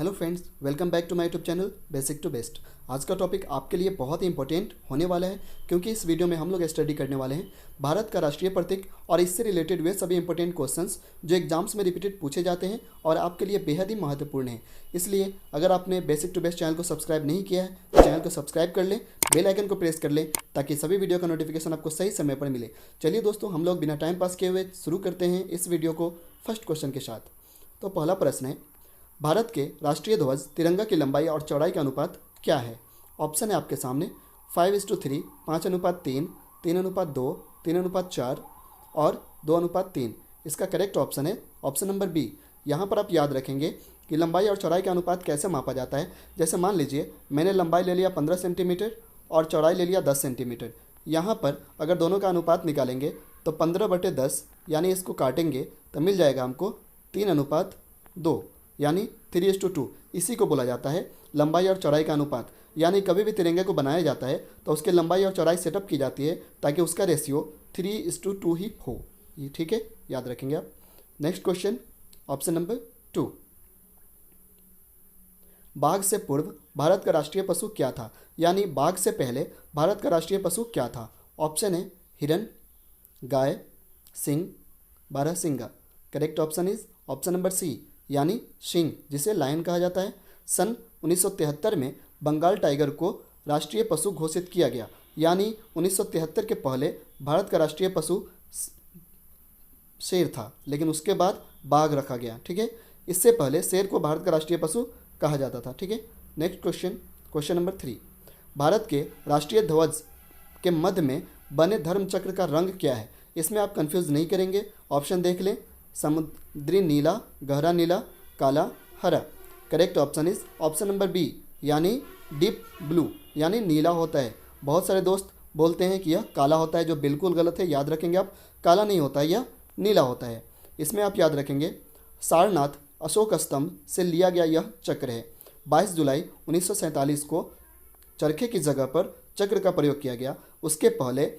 Hello friends, welcome back to my YouTube channel basic to best. आज का topic आपके लिए बहुत ही इंपॉर्टेंट होने वाला है क्योंकि इस वीडियो में हम लोग स्टडी करने वाले हैं भारत का राष्ट्रीय प्रतीक और इससे रिलेटेड वे सभी इंपॉर्टेंट क्वेश्चंस जो एग्जाम्स में रिपीटेड पूछे जाते हैं और आपके लिए बेहद ही महत्वपूर्ण है। इसलिए अगर आपने बेसिक टू बेस्ट चैनल को सब्सक्राइब नहीं किया है तो चैनल को सब्सक्राइब कर लें, बेल आइकन को प्रेस कर लें ताकि सभी वीडियो का नोटिफिकेशन आपको सही समय पर मिले। चलिए दोस्तों, हम लोग बिना टाइम पास किए हुए शुरू करते हैं इस वीडियो को फर्स्ट क्वेश्चन के साथ। तो पहला प्रश्न है, भारत के राष्ट्रीय ध्वज तिरंगा की लंबाई और चौड़ाई का अनुपात क्या है? ऑप्शन है आपके सामने 5:3, 5:3, 3:2, 3:4 और 2:3। इसका करेक्ट ऑप्शन है ऑप्शन नंबर बी। यहाँ पर आप याद रखेंगे कि लंबाई और चौड़ाई का अनुपात कैसे मापा जाता है। जैसे मान लीजिए मैंने लंबाई ले लिया 15 सेंटीमीटर और चौड़ाई ले लिया 10 सेंटीमीटर। यहाँ पर अगर दोनों का अनुपात निकालेंगे तो 15/10 यानी इसको काटेंगे तो मिल जाएगा हमको 3:2 यानी 3:2। इसी को बोला जाता है लंबाई और चौड़ाई का अनुपात। यानी कभी भी तिरंगे को बनाया जाता है तो उसके लंबाई और चौड़ाई सेटअप की जाती है ताकि उसका रेशियो 3:2 ही हो। ये ठीक है, याद रखेंगे आप। Next question, option number 2। बाघ से पूर्व भारत का राष्ट्रीय पशु क्या था? यानी बाघ से पहले भारत का राष्ट्रीय पशु क्या था? ऑप्शन है हिरन, गाय, सिंह, बारहसिंगा। Correct option is option number C यानी सिंह, जिसे लायन कहा जाता है। सन 1973 में बंगाल टाइगर को राष्ट्रीय पशु घोषित किया गया। यानी 1973 के पहले भारत का राष्ट्रीय पशु शेर था, लेकिन उसके बाद बाघ रखा गया। ठीक है, इससे पहले शेर को भारत का राष्ट्रीय पशु कहा जाता था। ठीक है, next question, question number 3। Bharat के राष्ट्रीय ध्वज के मध्य में बने धर्म चक्र का रंग क्या है? इसमें आप कंफ्यूज नहीं करेंगे, ऑप्शन देख लें। समुद्री नीला, गहरा नीला, काला, हरा। Correct option is option number B यानी डीप ब्लू यानी नीला होता है। बहुत सारे दोस्त बोलते हैं कि यह काला होता है, जो बिल्कुल गलत है। याद रखेंगे आप, काला नहीं होता है, यह नीला होता है। इसमें आप याद रखेंगे सारनाथ अशोक स्तंभ से लिया गया यह चक्र है। 22 जुलाई 1947 को चरखे की जगह पर चक्र का प्रयोग किया गया। उसके पहले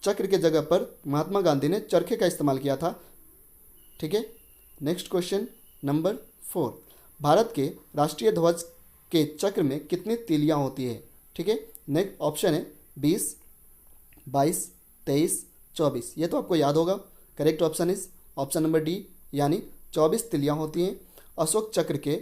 चक्र के जगह पर महात्मा गांधी ने चरखे का इस्तेमाल किया था। ठीक है, नेक्स्ट क्वेश्चन नंबर 4। भारत के राष्ट्रीय ध्वज के चक्र में कितनी तीलियां होती है? ठीक है, नेक्स्ट ऑप्शन है 20, 22, 23, 24। ये तो आपको याद होगा। Correct option is option number D यानी 24 तीलियां होती हैं। अशोक चक्र के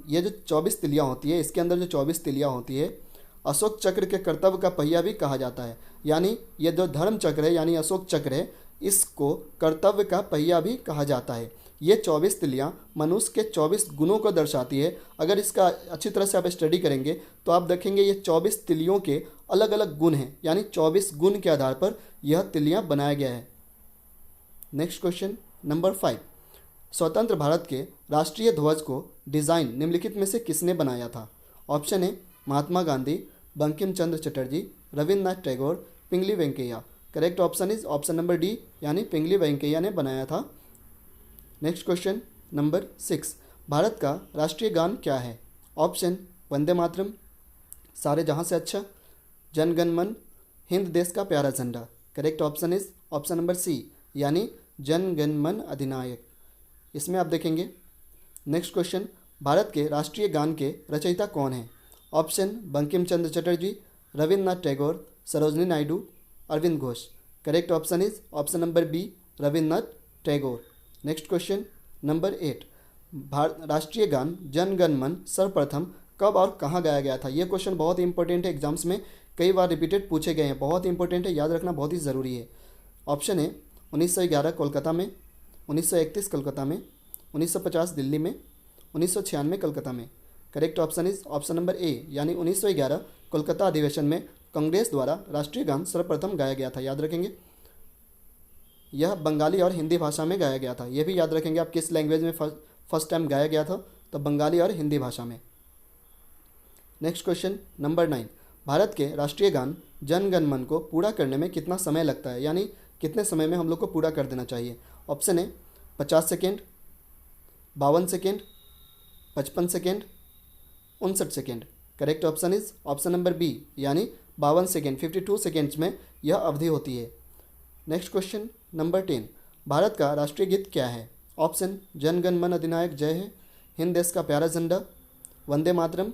ये जो 24 तीलियां होती है, इसके अंदर जो 24 तीलियां होती है, अशोक चक्र के कर्तव्य का पहिया भी कहा जाता है। यानी ये जो धर्म चक्र है यानी अशोक चक्र है, इसको कर्तव्य का पहिया भी कहा जाता है। ये 24 तिलियाँ मनुष्य के 24 गुणों को दर्शाती है। अगर इसका अच्छी तरह से आप स्टडी करेंगे तो आप देखेंगे ये 24 तिलियों के अलग अलग गुण हैं, यानी 24 गुण के आधार पर यह तिलियाँ बनाया गया है। Next question number 5। स्वतंत्र भारत के राष्ट्रीय ध्वज को डिज़ाइन निम्नलिखित में से किसने बनाया था? ऑप्शन है Mahatma Gandhi, Bankim Chandra Chatterjee, Rabindranath Tagore, Pingali Venkayya. Correct option is option number D यानी पिंगली वेंकैया ने बनाया था। Next question number 6। भारत का राष्ट्रीय गान क्या है? ऑप्शन वंदे मातरम, सारे जहां से अच्छा, जन गण मन, हिंद देश का प्यारा झंडा। Correct option is option number C यानी जन गण मन अधिनायक। इसमें आप देखेंगे। नेक्स्ट क्वेश्चन, भारत के राष्ट्रीय गान के रचयिता कौन है? Option Bankim Chandra Chatterjee, Rabindranath Tagore, Sarojini Naidu, Aurobindo Ghosh. Correct option is option number B Rabindranath Tagore. Next question number 8। राष्ट्रीय गान जन गण मन सर्वप्रथम कब और कहाँ गाया गया था? ये क्वेश्चन बहुत ही इंपॉर्टेंट है, एग्जाम्स में कई बार रिपीटेड पूछे गए हैं, बहुत ही इंपॉर्टेंट है, याद रखना बहुत ही ज़रूरी है। ऑप्शन है 1911 कोलकाता में, 1931 कोलकाता में, 1950 दिल्ली में, 1996 कोलकाता में। Correct option is option number A यानी 1911 कोलकाता अधिवेशन में कांग्रेस द्वारा राष्ट्रीय गान सर्वप्रथम गाया गया था। याद रखेंगे यह बंगाली और हिंदी भाषा में गाया गया था। यह भी याद रखेंगे आप किस लैंग्वेज में फर्स्ट टाइम गाया गया था, तो बंगाली और हिंदी भाषा में। Next question number 9। भारत के राष्ट्रीय गान जन गण मन को पूरा करने में कितना समय लगता है? यानी कितने समय में हम लोग को पूरा कर देना चाहिए? ऑप्शन है 50 second, 52 second, 55 second, 59 second. Correct option is option number B यानी 52 सेकेंड, 52 सेकेंड्स में यह अवधि होती है। Next question number 10। भारत का राष्ट्रीय गीत क्या है? ऑप्शन जन गण मन अधिनायक जय है, हिंद देश का प्यारा झंडा, वंदे मातरम,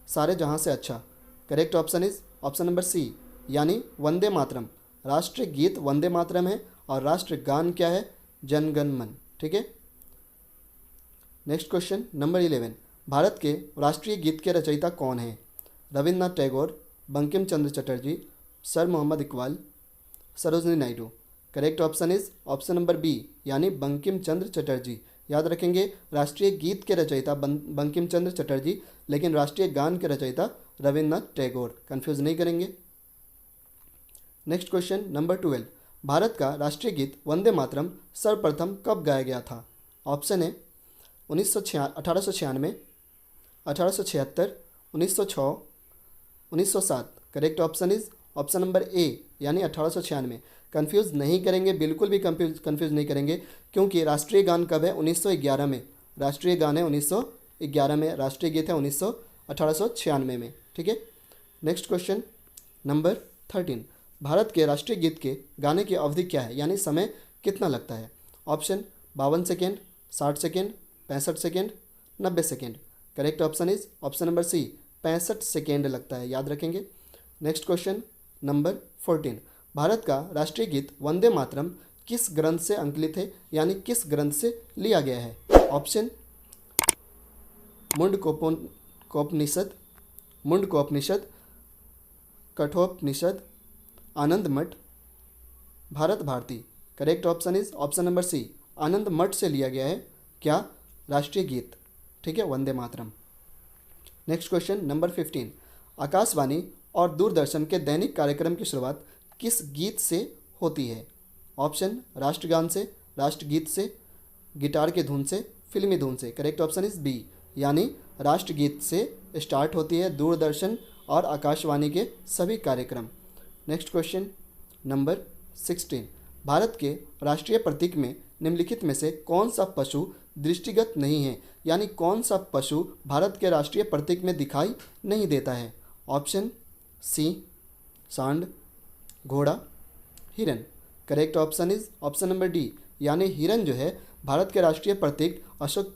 सारे जहाँ से अच्छा। Correct option is option number C, यानी वंदे मातरम। राष्ट्रीय गीत वंदे मातरम है और राष्ट्रीय गान क्या है? जन गण मन। ठीक है। नेक्स्ट क्वेश्चन नंबर 11, भारत के राष्ट्रीय गीत के रचयिता कौन है? Rabindranath Tagore, Bankim Chandra Chatterjee, sir Mohammad Iqbal, Sarojini Naidu. Correct option is option number B, यानी बंकिम चंद्र चटर्जी। याद रखेंगे, राष्ट्रीय गीत के रचयिता बंकिम चंद्र चटर्जी, लेकिन राष्ट्रीय गान के रचयिता रविन्द्रनाथ टैगोर। कंफ्यूज नहीं करेंगे। नेक्स्ट क्वेश्चन नंबर 12, भारत का राष्ट्रीय गीत वंदे मातरम सर्वप्रथम कब गाया गया था? ऑप्शन है 1896, 1876, 1906, 1907। Correct option is option number A, यानी 1896। कंफ्यूज नहीं करेंगे, बिल्कुल भी कंफ्यूज नहीं करेंगे, क्योंकि राष्ट्रीय गान कब है? 1911 में। राष्ट्रीय गान है 1911 में, राष्ट्रीय गीत है 1896 में। ठीक है। नेक्स्ट क्वेश्चन नंबर 13, भारत के राष्ट्रीय गीत के गाने की अवधि क्या है, यानी समय कितना लगता है? Option 52 second, 60 second, 65 second, 90 second. Correct option is option number C, 65 second लगता है। याद रखेंगे। नेक्स्ट क्वेश्चन नंबर 14, भारत का राष्ट्रीय गीत वंदे मातरम किस ग्रंथ से अंकलित है, यानी किस ग्रंथ से लिया गया है? Option Mundakopanishad, Mundakopanishad, Kathopanishad, Anand Math, Bharat Bharati. Correct option is option number C, Anand Math से लिया गया है क्या? राष्ट्रीय गीत। ठीक है, Vande Mataram. Next question number 15, Akashvani और दूरदर्शन के दैनिक कार्यक्रम की शुरुआत किस गीत से होती है? ऑप्शन राष्ट्रगान से, राष्ट्रगीत से, गिटार की धुन से, फिल्मी धुन से। करेक्ट ऑप्शन इज बी, यानी राष्ट्रगीत से स्टार्ट होती है दूरदर्शन और आकाशवाणी के सभी कार्यक्रम। नेक्स्ट क्वेश्चन नंबर 16, भारत के राष्ट्रीय प्रतीक में निम्नलिखित में से कौन सा पशु दृष्टिगत नहीं है, यानी कौन सा पशु भारत के राष्ट्रीय प्रतीक में दिखाई नहीं देता है? ऑप्शन सी, सांड, घोड़ा, हिरन। Correct option is option number D, यानी हिरन जो है भारत के राष्ट्रीय प्रतीक अशोक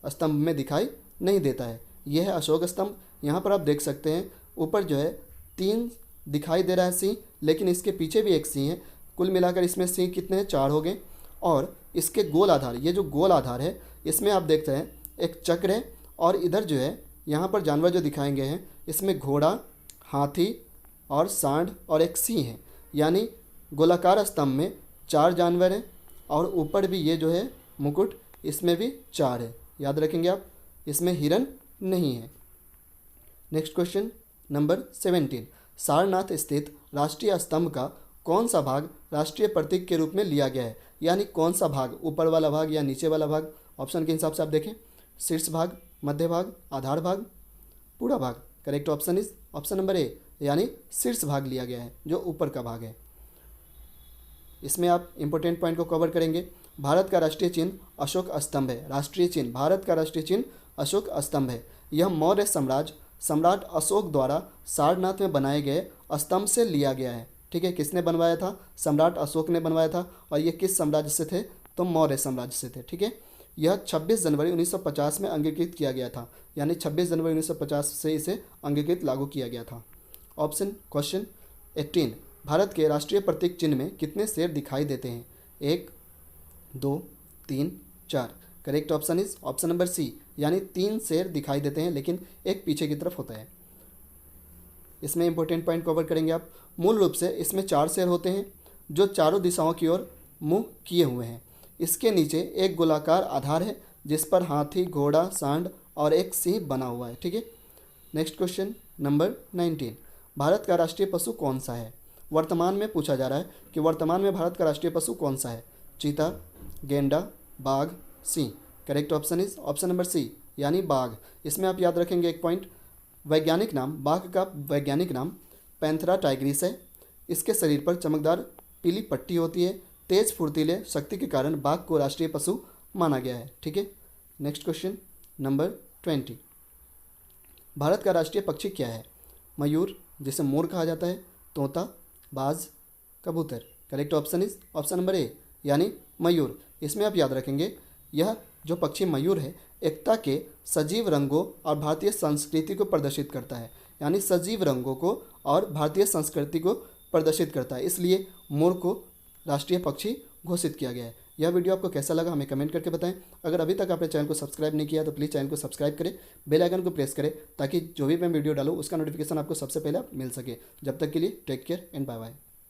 स्तंभ में दिखाई नहीं देता है। यह है अशोक स्तंभ। यहाँ पर आप देख सकते हैं ऊपर जो है 3 दिखाई दे रहा है सिंह, लेकिन इसके पीछे भी एक सिंह है। कुल मिलाकर इसमें सिंह कितने हैं? 4 हो गए। और इसके गोल आधार, ये जो गोल आधार है इसमें आप देखते हैं एक चक्र है, और इधर जो है यहाँ पर जानवर जो दिखाए गए हैं इसमें घोड़ा, हाथी और सांड और एक सिंह है, यानी गोलाकार स्तंभ में 4 जानवर हैं। और ऊपर भी ये जो है मुकुट, इसमें भी 4 है। याद रखेंगे आप, इसमें हिरन नहीं है। नेक्स्ट क्वेश्चन नंबर 17, सारनाथ स्थित राष्ट्रीय स्तंभ का कौन सा भाग राष्ट्रीय प्रतीक के रूप में लिया गया है, यानी कौन सा भाग? ऊपर वाला भाग या नीचे वाला भाग? ऑप्शन के हिसाब से आप देखें, शीर्ष भाग, मध्य भाग, आधार भाग, पूरा भाग। Correct option is option number A, यानी शीर्ष भाग लिया गया है, जो ऊपर का भाग है। इसमें आप इंपॉर्टेंट पॉइंट को कवर करेंगे। भारत का राष्ट्रीय चिन्ह अशोक स्तंभ है। राष्ट्रीय चिन्ह, भारत का राष्ट्रीय चिन्ह अशोक स्तंभ है। यह मौर्य सम्राट अशोक द्वारा सारनाथ में बनाए गए स्तंभ से लिया गया है। ठीक है, किसने बनवाया था? सम्राट अशोक ने बनवाया था। और ये किस साम्राज्य से थे? तो मौर्य साम्राज्य से थे। ठीक है, यह 26 जनवरी 1950 में अंगीकृत किया गया था, यानी 26 जनवरी 1950 से इसे अंगीकृत लागू किया गया था। ऑप्शन क्वेश्चन 18, भारत के राष्ट्रीय प्रतीक चिन्ह में कितने शेर दिखाई देते हैं? 1, 2, 3, 4। Correct option is option number C, यानी 3 शेर दिखाई देते हैं, लेकिन एक पीछे की तरफ होता है। इसमें इंपॉर्टेंट पॉइंट कवर करेंगे आप। मूल रूप से इसमें 4 शेर होते हैं जो चारों दिशाओं की ओर मुंह किए हुए हैं। इसके नीचे एक गोलाकार आधार है जिस पर हाथी, घोड़ा, सांड और एक सिंह बना हुआ है। ठीक है। नेक्स्ट क्वेश्चन नंबर 19, भारत का राष्ट्रीय पशु कौन सा है? वर्तमान में पूछा जा रहा है कि वर्तमान में भारत का राष्ट्रीय पशु कौन सा है? चीता, गेंडा, बाघ, सिंह। Correct option is option number C, यानी बाघ। इसमें आप याद रखेंगे एक पॉइंट, वैज्ञानिक नाम, बाघ का वैज्ञानिक नाम पैंथेरा टाइग्रिस है। इसके शरीर पर चमकदार पीली पट्टी होती है। तेज फुर्तीले शक्ति के कारण बाघ को राष्ट्रीय पशु माना गया है। ठीक है। नेक्स्ट क्वेश्चन नंबर 20, भारत का राष्ट्रीय पक्षी क्या है? मयूर, जिसे मोर कहा जाता है, तोता, बाज, कबूतर। Correct option is option number A, यानी मयूर। इसमें आप याद रखेंगे यह जो पक्षी मयूर है एकता के सजीव रंगों और भारतीय संस्कृति को प्रदर्शित करता है। यानी सजीव रंगों को और भारतीय संस्कृति को प्रदर्शित करता है, इसलिए मोर को राष्ट्रीय पक्षी घोषित किया गया है। यह वीडियो आपको कैसा लगा हमें कमेंट करके बताएं। अगर अभी तक आपने चैनल को सब्सक्राइब नहीं किया तो प्लीज़ चैनल को सब्सक्राइब करें, बेल आइकन को प्रेस करें, ताकि जो भी मैं वीडियो डालूँ उसका नोटिफिकेशन आपको सबसे पहले मिल सके। जब तक के लिए take care and bye bye.